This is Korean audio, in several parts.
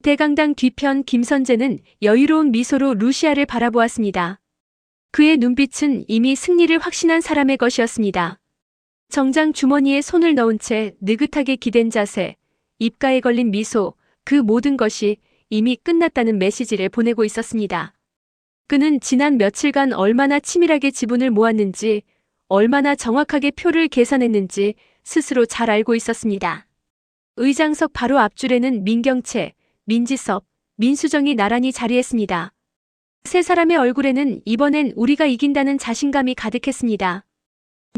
대강당 뒤편 김선재는 여유로운 미소로 루시아를 바라보았습니다. 그의 눈빛은 이미 승리를 확신한 사람의 것이었습니다. 정장 주머니에 손을 넣은 채 느긋하게 기댄 자세, 입가에 걸린 미소, 그 모든 것이 이미 끝났다는 메시지를 보내고 있었습니다. 그는 지난 며칠간 얼마나 치밀하게 지분을 모았는지, 얼마나 정확하게 표를 계산했는지 스스로 잘 알고 있었습니다. 의장석 바로 앞줄에는 민경채, 민지섭, 민수정이 나란히 자리했습니다. 세 사람의 얼굴에는 이번엔 우리가 이긴다는 자신감이 가득했습니다.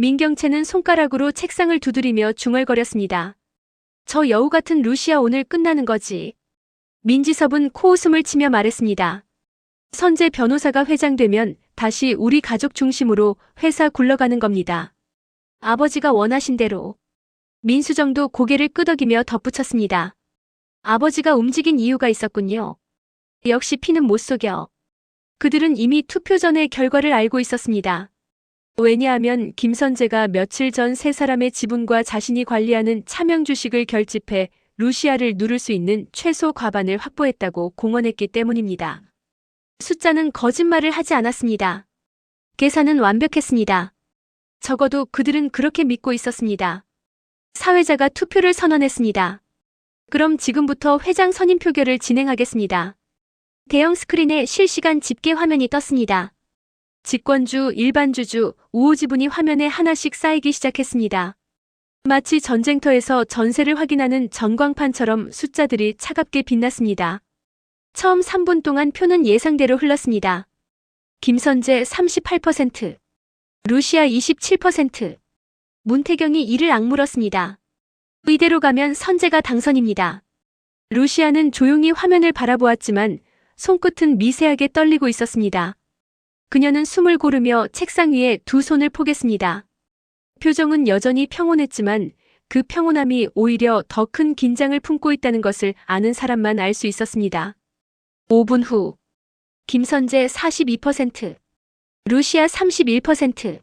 민경채는 손가락으로 책상을 두드리며 중얼거렸습니다. 저 여우 같은 루시아 오늘 끝나는 거지. 민지섭은 코웃음을 치며 말했습니다. 선재 변호사가 회장되면 다시 우리 가족 중심으로 회사 굴러가는 겁니다. 아버지가 원하신 대로. 민수정도 고개를 끄덕이며 덧붙였습니다. 아버지가 움직인 이유가 있었군요. 역시 피는 못 속여. 그들은 이미 투표 전의 결과를 알고 있었습니다. 왜냐하면 김선재가 며칠 전 세 사람의 지분과 자신이 관리하는 차명 주식을 결집해 루시아를 누를 수 있는 최소 과반을 확보했다고 공언했기 때문입니다. 숫자는 거짓말을 하지 않았습니다. 계산은 완벽했습니다. 적어도 그들은 그렇게 믿고 있었습니다. 사회자가 투표를 선언했습니다. 그럼 지금부터 회장 선임 표결을 진행하겠습니다. 대형 스크린에 실시간 집계 화면이 떴습니다. 직권주, 일반주주, 우호지분이 화면에 하나씩 쌓이기 시작했습니다. 마치 전쟁터에서 전세를 확인하는 전광판처럼 숫자들이 차갑게 빛났습니다. 처음 3분 동안 표는 예상대로 흘렀습니다. 김선재 38%, 루시아 27%, 문태경이 이를 악물었습니다. 이대로 가면 선재가 당선입니다. 루시아는 조용히 화면을 바라보았지만 손끝은 미세하게 떨리고 있었습니다. 그녀는 숨을 고르며 책상 위에 두 손을 포겠습니다. 표정은 여전히 평온했지만 그 평온함이 오히려 더 큰 긴장을 품고 있다는 것을 아는 사람만 알 수 있었습니다. 5분 후 김선재 42%, 루시아 31%.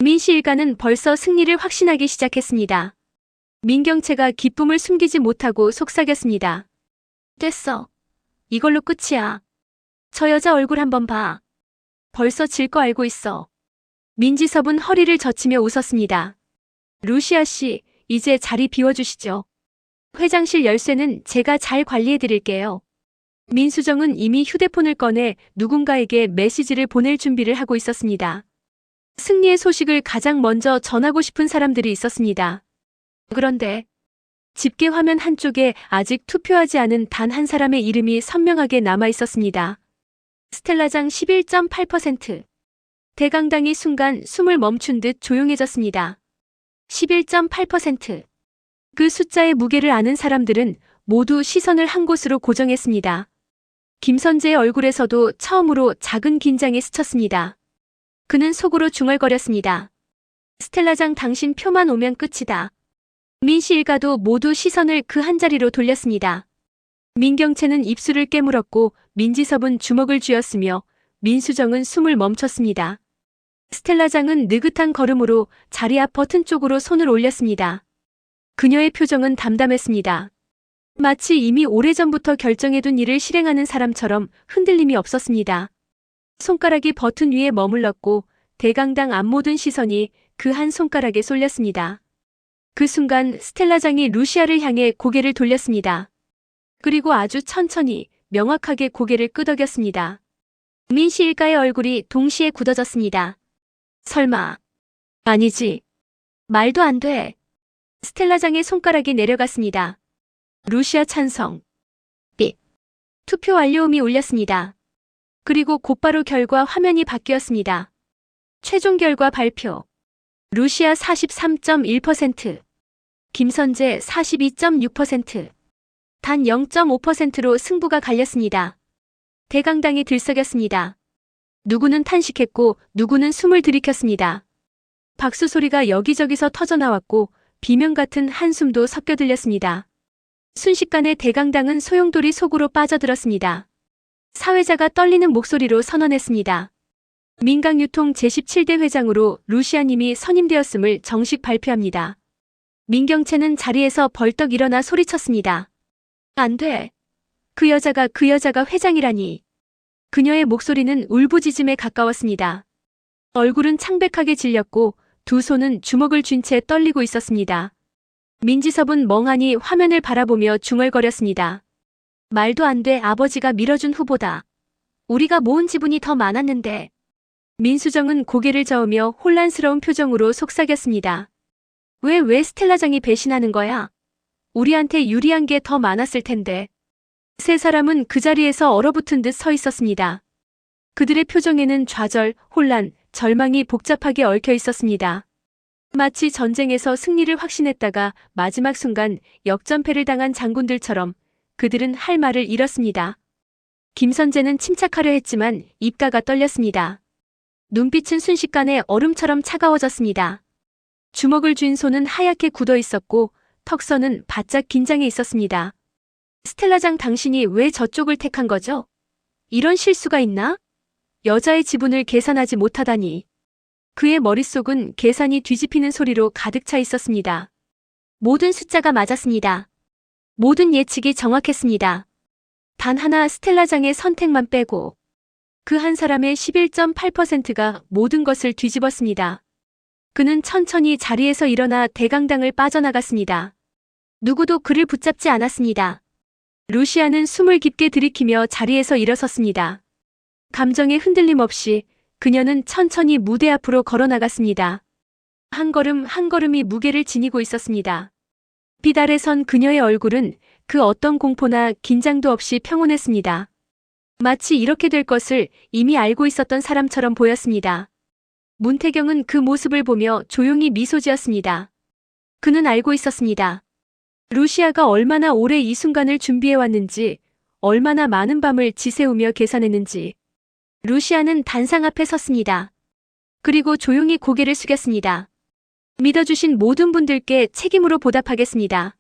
민씨 일가는 벌써 승리를 확신하기 시작했습니다. 민경채가 기쁨을 숨기지 못하고 속삭였습니다. 됐어. 이걸로 끝이야. 저 여자 얼굴 한번 봐. 벌써 질 거 알고 있어. 민지섭은 허리를 젖히며 웃었습니다. 루시아 씨, 이제 자리 비워주시죠. 회장실 열쇠는 제가 잘 관리해드릴게요. 민수정은 이미 휴대폰을 꺼내 누군가에게 메시지를 보낼 준비를 하고 있었습니다. 승리의 소식을 가장 먼저 전하고 싶은 사람들이 있었습니다. 그런데 집계 화면 한쪽에 아직 투표하지 않은 단 한 사람의 이름이 선명하게 남아 있었습니다. 스텔라장 11.8%. 대강당이 순간 숨을 멈춘 듯 조용해졌습니다. 11.8%. 그 숫자의 무게를 아는 사람들은 모두 시선을 한 곳으로 고정했습니다. 김선재의 얼굴에서도 처음으로 작은 긴장이 스쳤습니다. 그는 속으로 중얼거렸습니다. 스텔라장 당신 표만 오면 끝이다. 민씨 일가도 모두 시선을 그 한자리로 돌렸습니다. 민경채는 입술을 깨물었고 민지섭은 주먹을 쥐었으며 민수정은 숨을 멈췄습니다. 스텔라장은 느긋한 걸음으로 자리 앞 버튼 쪽으로 손을 올렸습니다. 그녀의 표정은 담담했습니다. 마치 이미 오래전부터 결정해둔 일을 실행하는 사람처럼 흔들림이 없었습니다. 손가락이 버튼 위에 머물렀고 대강당 앞 모든 시선이 그 한 손가락에 쏠렸습니다. 그 순간 스텔라장이 루시아를 향해 고개를 돌렸습니다. 그리고 아주 천천히 명확하게 고개를 끄덕였습니다. 민씨 일가의 얼굴이 동시에 굳어졌습니다. 설마. 아니지. 말도 안 돼. 스텔라장의 손가락이 내려갔습니다. 루시아 찬성. 삑. 투표 완료음이 울렸습니다. 그리고 곧바로 결과 화면이 바뀌었습니다. 최종 결과 발표. 루시아 43.1%, 김선재 42.6%, 단 0.5%로 승부가 갈렸습니다. 대강당이 들썩였습니다. 누구는 탄식했고 누구는 숨을 들이켰습니다. 박수 소리가 여기저기서 터져나왔고 비명 같은 한숨도 섞여 들렸습니다. 순식간에 대강당은 소용돌이 속으로 빠져들었습니다. 사회자가 떨리는 목소리로 선언했습니다. 민강유통 제17대 회장으로 루시아님이 선임되었음을 정식 발표합니다. 민경채는 자리에서 벌떡 일어나 소리쳤습니다. 안 돼. 그 여자가 회장이라니. 그녀의 목소리는 울부짖음에 가까웠습니다. 얼굴은 창백하게 질렸고 두 손은 주먹을 쥔 채 떨리고 있었습니다. 민지섭은 멍하니 화면을 바라보며 중얼거렸습니다. 말도 안 돼. 아버지가 밀어준 후보다. 우리가 모은 지분이 더 많았는데. 민수정은 고개를 저으며 혼란스러운 표정으로 속삭였습니다. 왜 스텔라장이 배신하는 거야? 우리한테 유리한 게 더 많았을 텐데. 세 사람은 그 자리에서 얼어붙은 듯 서 있었습니다. 그들의 표정에는 좌절, 혼란, 절망이 복잡하게 얽혀 있었습니다. 마치 전쟁에서 승리를 확신했다가 마지막 순간 역전패를 당한 장군들처럼 그들은 할 말을 잃었습니다. 김선재는 침착하려 했지만 입가가 떨렸습니다. 눈빛은 순식간에 얼음처럼 차가워졌습니다. 주먹을 쥔 손은 하얗게 굳어 있었고 턱선은 바짝 긴장해 있었습니다. 스텔라장, 당신이 왜 저쪽을 택한 거죠? 이런 실수가 있나? 여자의 지분을 계산하지 못하다니. 그의 머릿속은 계산이 뒤집히는 소리로 가득 차 있었습니다. 모든 숫자가 맞았습니다. 모든 예측이 정확했습니다. 단 하나, 스텔라장의 선택만 빼고. 그 한 사람의 11.8%가 모든 것을 뒤집었습니다. 그는 천천히 자리에서 일어나 대강당을 빠져나갔습니다. 누구도 그를 붙잡지 않았습니다. 루시아는 숨을 깊게 들이키며 자리에서 일어섰습니다. 감정의 흔들림 없이 그녀는 천천히 무대 앞으로 걸어나갔습니다. 한 걸음 한 걸음이 무게를 지니고 있었습니다. 빛 아래 선 그녀의 얼굴은 그 어떤 공포나 긴장도 없이 평온했습니다. 마치 이렇게 될 것을 이미 알고 있었던 사람처럼 보였습니다. 문태경은 그 모습을 보며 조용히 미소 지었습니다. 그는 알고 있었습니다. 루시아가 얼마나 오래 이 순간을 준비해왔는지, 얼마나 많은 밤을 지새우며 계산했는지. 루시아는 단상 앞에 섰습니다. 그리고 조용히 고개를 숙였습니다. 믿어주신 모든 분들께 책임으로 보답하겠습니다.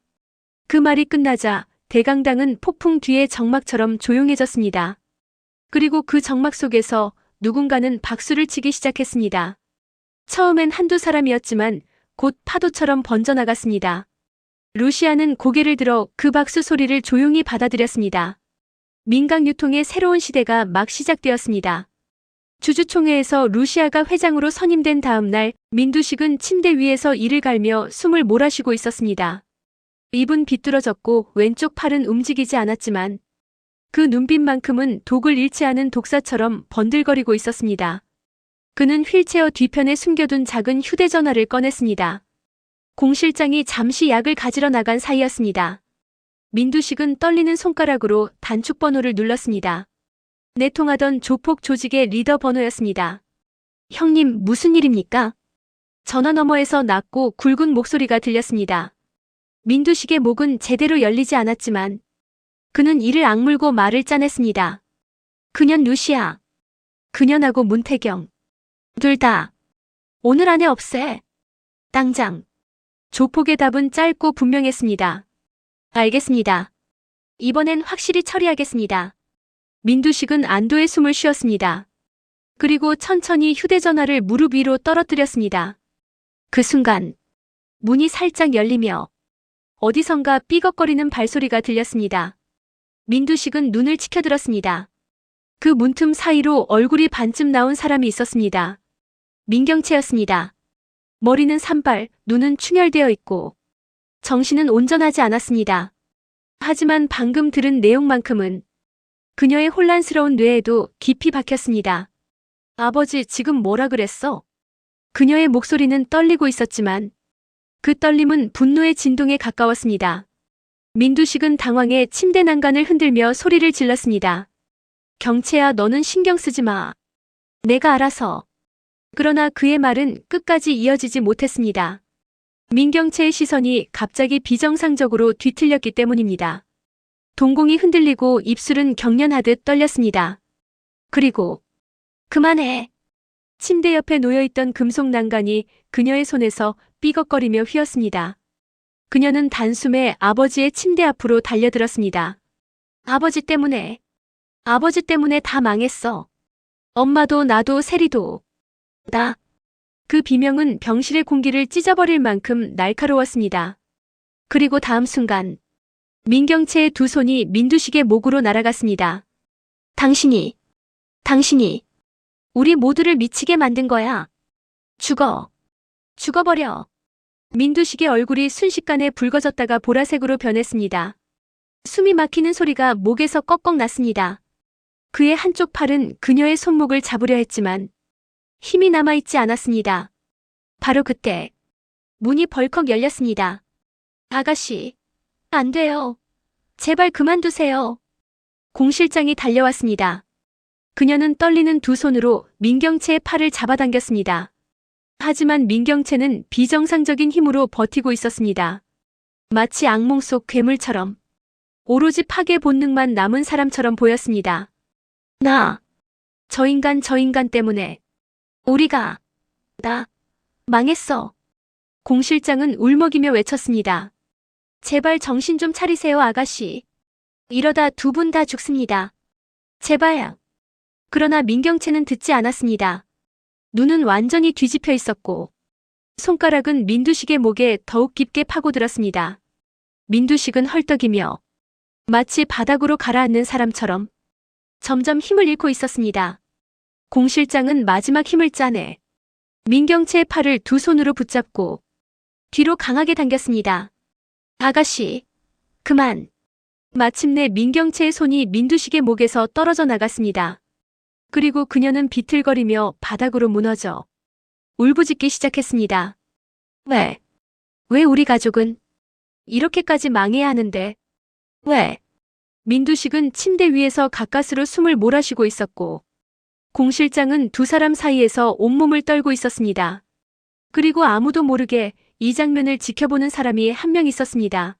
그 말이 끝나자 대강당은 폭풍 뒤의 정막처럼 조용해졌습니다. 그리고 그 정막 속에서 누군가는 박수를 치기 시작했습니다. 처음엔 한두 사람이었지만 곧 파도처럼 번져나갔습니다. 루시아는 고개를 들어 그 박수 소리를 조용히 받아들였습니다. 민강유통의 새로운 시대가 막 시작되었습니다. 주주총회에서 루시아가 회장으로 선임된 다음 날 민두식은 침대 위에서 이를 갈며 숨을 몰아쉬고 있었습니다. 입은 비뚤어졌고 왼쪽 팔은 움직이지 않았지만 그 눈빛만큼은 독을 잃지 않은 독사처럼 번들거리고 있었습니다. 그는 휠체어 뒤편에 숨겨둔 작은 휴대전화를 꺼냈습니다. 공 실장이 잠시 약을 가지러 나간 사이였습니다. 민두식은 떨리는 손가락으로 단축 번호를 눌렀습니다. 내통하던 조폭 조직의 리더 번호였습니다. 형님, 무슨 일입니까? 전화 너머에서 낮고 굵은 목소리가 들렸습니다. 민두식의 목은 제대로 열리지 않았지만 그는 이를 악물고 말을 짜냈습니다. 그년 루시아. 그년하고 문태경. 둘 다. 오늘 안에 없애. 당장. 조폭의 답은 짧고 분명했습니다. 알겠습니다. 이번엔 확실히 처리하겠습니다. 민두식은 안도의 숨을 쉬었습니다. 그리고 천천히 휴대전화를 무릎 위로 떨어뜨렸습니다. 그 순간 문이 살짝 열리며 어디선가 삐걱거리는 발소리가 들렸습니다. 민두식은 눈을 치켜들었습니다. 그 문틈 사이로 얼굴이 반쯤 나온 사람이 있었습니다. 민경채였습니다. 머리는 산발, 눈은 충혈되어 있고 정신은 온전하지 않았습니다. 하지만 방금 들은 내용만큼은 그녀의 혼란스러운 뇌에도 깊이 박혔습니다. 아버지, 지금 뭐라 그랬어? 그녀의 목소리는 떨리고 있었지만 그 떨림은 분노의 진동에 가까웠습니다. 민두식은 당황해 침대 난간을 흔들며 소리를 질렀습니다. 경채야, 너는 신경 쓰지 마. 내가 알아서. 그러나 그의 말은 끝까지 이어지지 못했습니다. 민경채의 시선이 갑자기 비정상적으로 뒤틀렸기 때문입니다. 동공이 흔들리고 입술은 경련하듯 떨렸습니다. 그리고 그만해. 침대 옆에 놓여있던 금속 난간이 그녀의 손에서 삐걱거리며 휘었습니다. 그녀는 단숨에 아버지의 침대 앞으로 달려들었습니다. 아버지 때문에 다 망했어. 엄마도 나도 세리도. 그 비명은 병실의 공기를 찢어버릴 만큼 날카로웠습니다. 그리고 다음 순간 민경채의 두 손이 민두식의 목으로 날아갔습니다. 당신이 우리 모두를 미치게 만든 거야. 죽어버려. 민두식의 얼굴이 순식간에 붉어졌다가 보라색으로 변했습니다. 숨이 막히는 소리가 목에서 꺽꺽 났습니다. 그의 한쪽 팔은 그녀의 손목을 잡으려 했지만 힘이 남아있지 않았습니다. 바로 그때 문이 벌컥 열렸습니다. 아가씨, 안 돼요. 제발 그만두세요. 공 실장이 달려왔습니다. 그녀는 떨리는 두 손으로 민경채의 팔을 잡아당겼습니다. 하지만 민경채는 비정상적인 힘으로 버티고 있었습니다. 마치 악몽 속 괴물처럼 오로지 파괴 본능만 남은 사람처럼 보였습니다. 저 인간 때문에 나 망했어. 공 실장은 울먹이며 외쳤습니다. 제발 정신 좀 차리세요, 아가씨. 이러다 두 분 다 죽습니다. 제발. 그러나 민경채는 듣지 않았습니다. 눈은 완전히 뒤집혀 있었고 손가락은 민두식의 목에 더욱 깊게 파고들었습니다. 민두식은 헐떡이며 마치 바닥으로 가라앉는 사람처럼 점점 힘을 잃고 있었습니다. 공 실장은 마지막 힘을 짜내 민경채의 팔을 두 손으로 붙잡고 뒤로 강하게 당겼습니다. 아가씨, 그만. 마침내 민경채의 손이 민두식의 목에서 떨어져 나갔습니다. 그리고 그녀는 비틀거리며 바닥으로 무너져 울부짖기 시작했습니다. 왜 우리 가족은 이렇게까지 망해야 하는데? 왜? 민두식은 침대 위에서 가까스로 숨을 몰아쉬고 있었고 공 실장은 두 사람 사이에서 온몸을 떨고 있었습니다. 그리고 아무도 모르게 이 장면을 지켜보는 사람이 한 명 있었습니다.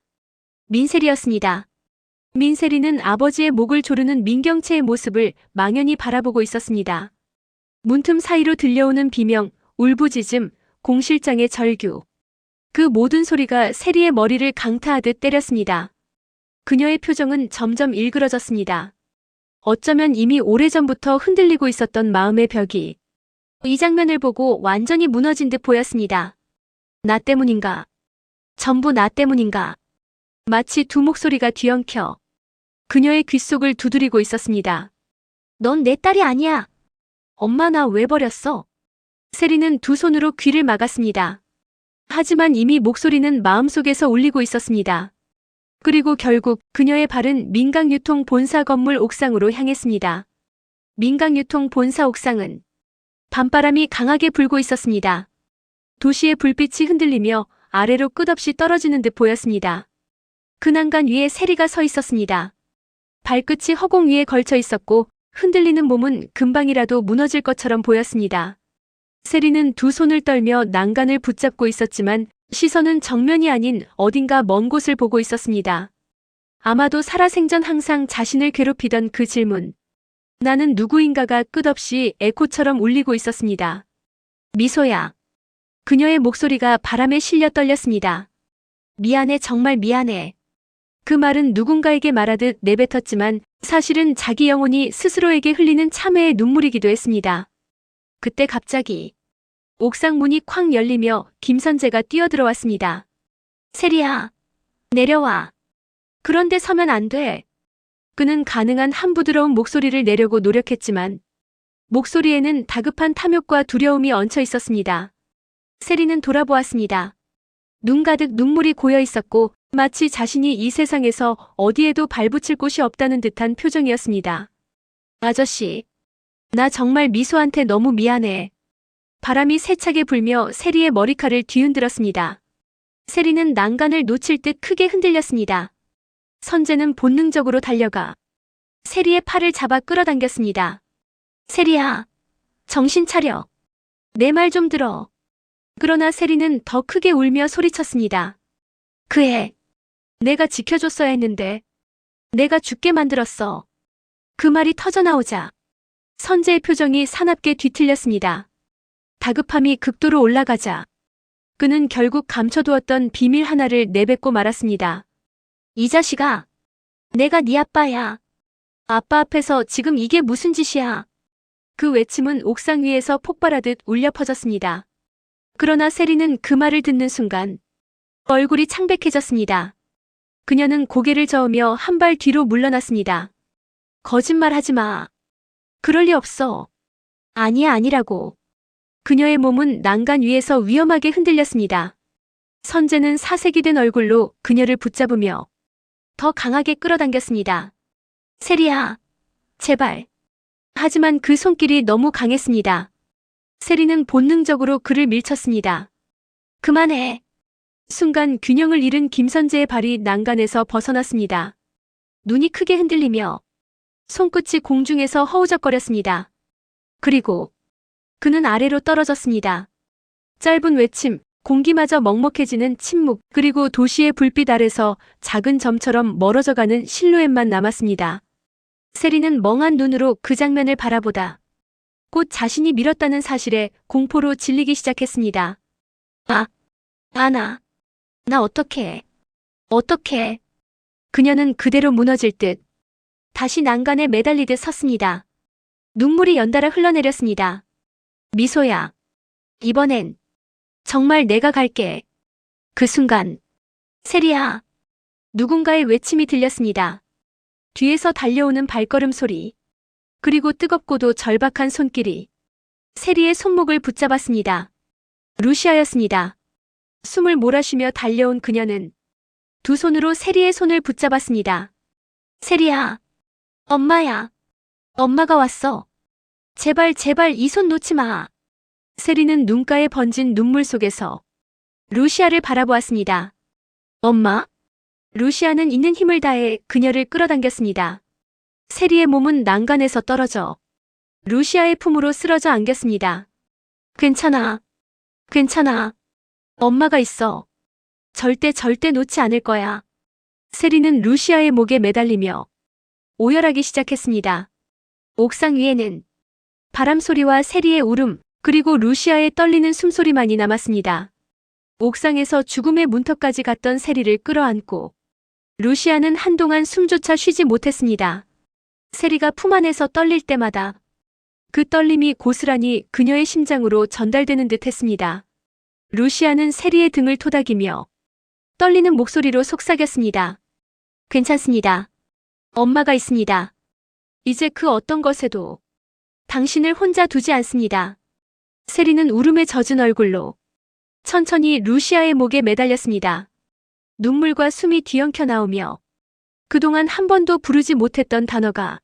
민세리였습니다. 민세리는 아버지의 목을 조르는 민경채의 모습을 망연히 바라보고 있었습니다. 문틈 사이로 들려오는 비명, 울부짖음, 공 실장의 절규. 그 모든 소리가 세리의 머리를 강타하듯 때렸습니다. 그녀의 표정은 점점 일그러졌습니다. 어쩌면 이미 오래전부터 흔들리고 있었던 마음의 벽이 이 장면을 보고 완전히 무너진 듯 보였습니다. 나 때문인가? 전부 나 때문인가? 마치 두 목소리가 뒤엉켜 그녀의 귓속을 두드리고 있었습니다. 넌 내 딸이 아니야. 엄마 나 왜 버렸어? 세리는 두 손으로 귀를 막았습니다. 하지만 이미 목소리는 마음속에서 울리고 있었습니다. 그리고 결국 그녀의 발은 민강유통 본사 건물 옥상으로 향했습니다. 민강유통 본사 옥상은 밤바람이 강하게 불고 있었습니다. 도시의 불빛이 흔들리며 아래로 끝없이 떨어지는 듯 보였습니다. 그 난간 위에 세리가 서 있었습니다. 발끝이 허공 위에 걸쳐 있었고 흔들리는 몸은 금방이라도 무너질 것처럼 보였습니다. 세리는 두 손을 떨며 난간을 붙잡고 있었지만 시선은 정면이 아닌 어딘가 먼 곳을 보고 있었습니다. 아마도 살아생전 항상 자신을 괴롭히던 그 질문. 나는 누구인가가 끝없이 에코처럼 울리고 있었습니다. 미소야. 그녀의 목소리가 바람에 실려 떨렸습니다. 미안해, 정말 미안해. 그 말은 누군가에게 말하듯 내뱉었지만 사실은 자기 영혼이 스스로에게 흘리는 참회의 눈물이기도 했습니다. 그때 갑자기 옥상 문이 쾅 열리며 김선재가 뛰어들어왔습니다. 세리야, 내려와. 그런데 서면 안 돼. 그는 가능한 한 부드러운 목소리를 내려고 노력했지만 목소리에는 다급한 탐욕과 두려움이 얹혀 있었습니다. 세리는 돌아보았습니다. 눈 가득 눈물이 고여 있었고 마치 자신이 이 세상에서 어디에도 발붙일 곳이 없다는 듯한 표정이었습니다. 아저씨, 나 정말 미소한테 너무 미안해. 바람이 세차게 불며 세리의 머리칼을 뒤흔들었습니다. 세리는 난간을 놓칠 듯 크게 흔들렸습니다. 선재는 본능적으로 달려가 세리의 팔을 잡아 끌어당겼습니다. 세리야, 정신 차려. 내 말 좀 들어. 그러나 세리는 더 크게 울며 소리쳤습니다. 그 애, 내가 지켜줬어야 했는데 내가 죽게 만들었어. 그 말이 터져나오자 선재의 표정이 사납게 뒤틀렸습니다. 다급함이 극도로 올라가자 그는 결국 감춰두었던 비밀 하나를 내뱉고 말았습니다. 이 자식아, 내가 네 아빠야. 아빠 앞에서 지금 이게 무슨 짓이야. 그 외침은 옥상 위에서 폭발하듯 울려 퍼졌습니다. 그러나 세리는 그 말을 듣는 순간 얼굴이 창백해졌습니다. 그녀는 고개를 저으며 한 발 뒤로 물러났습니다. 거짓말 하지 마. 그럴 리 없어. 아니야, 아니라고. 그녀의 몸은 난간 위에서 위험하게 흔들렸습니다. 선재는 사색이 된 얼굴로 그녀를 붙잡으며 더 강하게 끌어당겼습니다. 세리야, 제발. 하지만 그 손길이 너무 강했습니다. 세리는 본능적으로 그를 밀쳤습니다. 그만해. 순간 균형을 잃은 김선재의 발이 난간에서 벗어났습니다. 눈이 크게 흔들리며 손끝이 공중에서 허우적거렸습니다. 그리고 그는 아래로 떨어졌습니다. 짧은 외침, 공기마저 먹먹해지는 침묵, 그리고 도시의 불빛 아래서 작은 점처럼 멀어져가는 실루엣만 남았습니다. 세리는 멍한 눈으로 그 장면을 바라보다 곧 자신이 밀었다는 사실에 공포로 질리기 시작했습니다. 나 어떡해. 그녀는 그대로 무너질 듯 다시 난간에 매달리듯 섰습니다. 눈물이 연달아 흘러내렸습니다. 미소야. 이번엔 정말 내가 갈게. 그 순간 세리야. 누군가의 외침이 들렸습니다. 뒤에서 달려오는 발걸음 소리. 그리고 뜨겁고도 절박한 손길이 세리의 손목을 붙잡았습니다. 루시아였습니다. 숨을 몰아쉬며 달려온 그녀는 두 손으로 세리의 손을 붙잡았습니다. 세리야. 엄마야. 엄마가 왔어. 제발 이 손 놓지 마. 세리는 눈가에 번진 눈물 속에서 루시아를 바라보았습니다. 엄마? 루시아는 있는 힘을 다해 그녀를 끌어당겼습니다. 세리의 몸은 난간에서 떨어져 루시아의 품으로 쓰러져 안겼습니다. 괜찮아. 엄마가 있어. 절대 놓지 않을 거야. 세리는 루시아의 목에 매달리며 오열하기 시작했습니다. 옥상 위에는 바람 소리와 세리의 울음, 그리고 루시아의 떨리는 숨소리만이 남았습니다. 옥상에서 죽음의 문턱까지 갔던 세리를 끌어안고 루시아는 한동안 숨조차 쉬지 못했습니다. 세리가 품 안에서 떨릴 때마다 그 떨림이 고스란히 그녀의 심장으로 전달되는 듯 했습니다. 루시아는 세리의 등을 토닥이며 떨리는 목소리로 속삭였습니다. 괜찮습니다. 엄마가 있습니다. 이제 그 어떤 것에도 당신을 혼자 두지 않습니다. 세리는 울음에 젖은 얼굴로 천천히 루시아의 목에 매달렸습니다. 눈물과 숨이 뒤엉켜 나오며 그동안 한 번도 부르지 못했던 단어가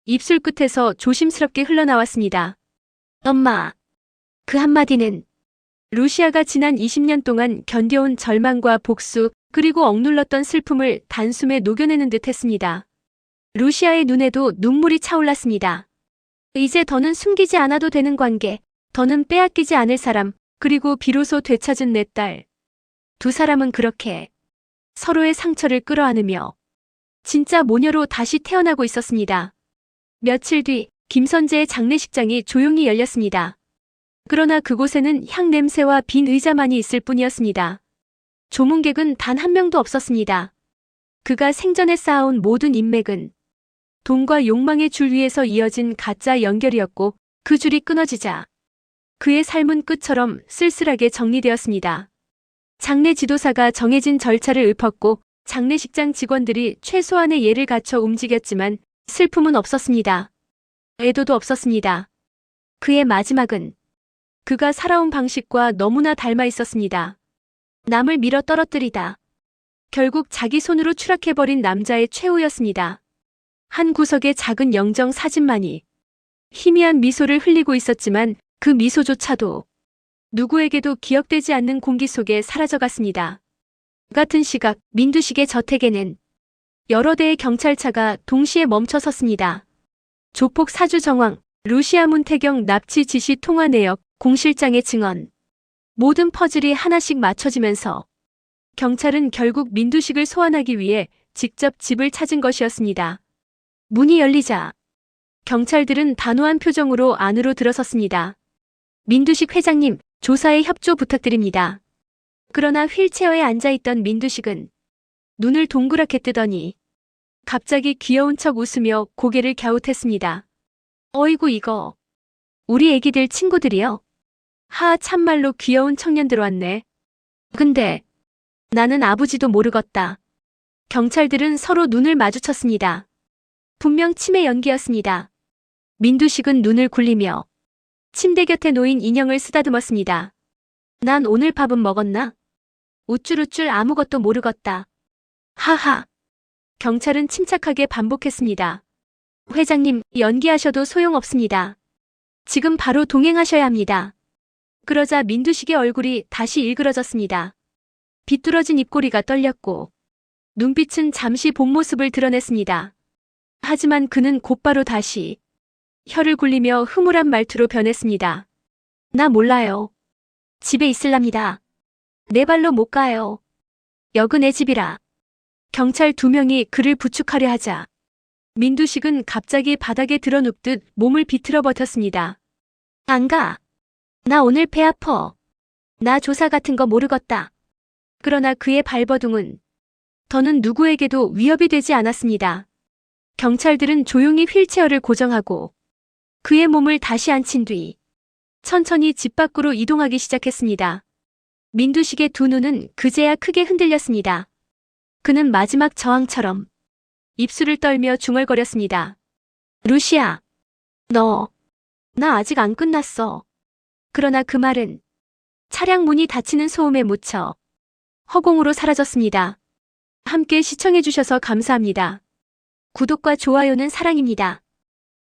입술 끝에서 조심스럽게 흘러나왔습니다. 엄마. 그 한마디는 루시아가 지난 20년 동안 견뎌온 절망과 복수, 그리고 억눌렀던 슬픔을 단숨에 녹여내는 듯 했습니다. 루시아의 눈에도 눈물이 차올랐습니다. 이제 더는 숨기지 않아도 되는 관계, 더는 빼앗기지 않을 사람, 그리고 비로소 되찾은 내 딸. 두 사람은 그렇게 서로의 상처를 끌어안으며 진짜 모녀로 다시 태어나고 있었습니다. 며칠 뒤 김선재의 장례식장이 조용히 열렸습니다. 그러나 그곳에는 향 냄새와 빈 의자만이 있을 뿐이었습니다. 조문객은 단 한 명도 없었습니다. 그가 생전에 쌓아온 모든 인맥은 돈과 욕망의 줄 위에서 이어진 가짜 연결이었고 그 줄이 끊어지자 그의 삶은 끝처럼 쓸쓸하게 정리되었습니다. 장례 지도사가 정해진 절차를 읊었고 장례식장 직원들이 최소한의 예를 갖춰 움직였지만 슬픔은 없었습니다. 애도도 없었습니다. 그의 마지막은 그가 살아온 방식과 너무나 닮아 있었습니다. 남을 밀어 떨어뜨리다. 결국 자기 손으로 추락해버린 남자의 최후였습니다. 한 구석의 작은 영정 사진만이 희미한 미소를 흘리고 있었지만 그 미소조차도 누구에게도 기억되지 않는 공기 속에 사라져갔습니다. 같은 시각 민두식의 저택에는 여러 대의 경찰차가 동시에 멈춰 섰습니다. 조폭 사주 정황, 루시아 문태경 납치 지시 통화 내역, 공실장의 증언. 모든 퍼즐이 하나씩 맞춰지면서 경찰은 결국 민두식을 소환하기 위해 직접 집을 찾은 것이었습니다. 문이 열리자 경찰들은 단호한 표정으로 안으로 들어섰습니다. 민두식 회장님, 조사에 협조 부탁드립니다. 그러나 휠체어에 앉아있던 민두식은 눈을 동그랗게 뜨더니 갑자기 귀여운 척 웃으며 고개를 갸웃했습니다. 어이구 이거 우리 애기들 친구들이요? 하하 참말로 귀여운 청년들 왔네. 근데 나는 아버지도 모르겠다. 경찰들은 서로 눈을 마주쳤습니다. 분명 치매 연기였습니다. 민두식은 눈을 굴리며 침대 곁에 놓인 인형을 쓰다듬었습니다. 난 오늘 밥은 먹었나? 우쭐우쭐 아무것도 모르겠다. 하하. 경찰은 침착하게 반복했습니다. 회장님, 연기하셔도 소용없습니다. 지금 바로 동행하셔야 합니다. 그러자 민두식의 얼굴이 다시 일그러졌습니다. 비뚤어진 입꼬리가 떨렸고 눈빛은 잠시 본 모습을 드러냈습니다. 하지만 그는 곧바로 다시 혀를 굴리며 흐물한 말투로 변했습니다. 나 몰라요. 집에 있을랍니다. 내 발로 못 가요. 여기 내 집이라. 경찰 2명이 그를 부축하려 하자 민두식은 갑자기 바닥에 드러눕듯 몸을 비틀어 버텼습니다. 안 가. 나 오늘 배 아파. 나 조사 같은 거 모르겠다. 그러나 그의 발버둥은 더는 누구에게도 위협이 되지 않았습니다. 경찰들은 조용히 휠체어를 고정하고 그의 몸을 다시 앉힌 뒤 천천히 집 밖으로 이동하기 시작했습니다. 민두식의 2 눈은 그제야 크게 흔들렸습니다. 그는 마지막 저항처럼 입술을 떨며 중얼거렸습니다. 루시아, 나 아직 안 끝났어. 그러나 그 말은 차량 문이 닫히는 소음에 묻혀 허공으로 사라졌습니다. 함께 시청해주셔서 감사합니다. 구독과 좋아요는 사랑입니다.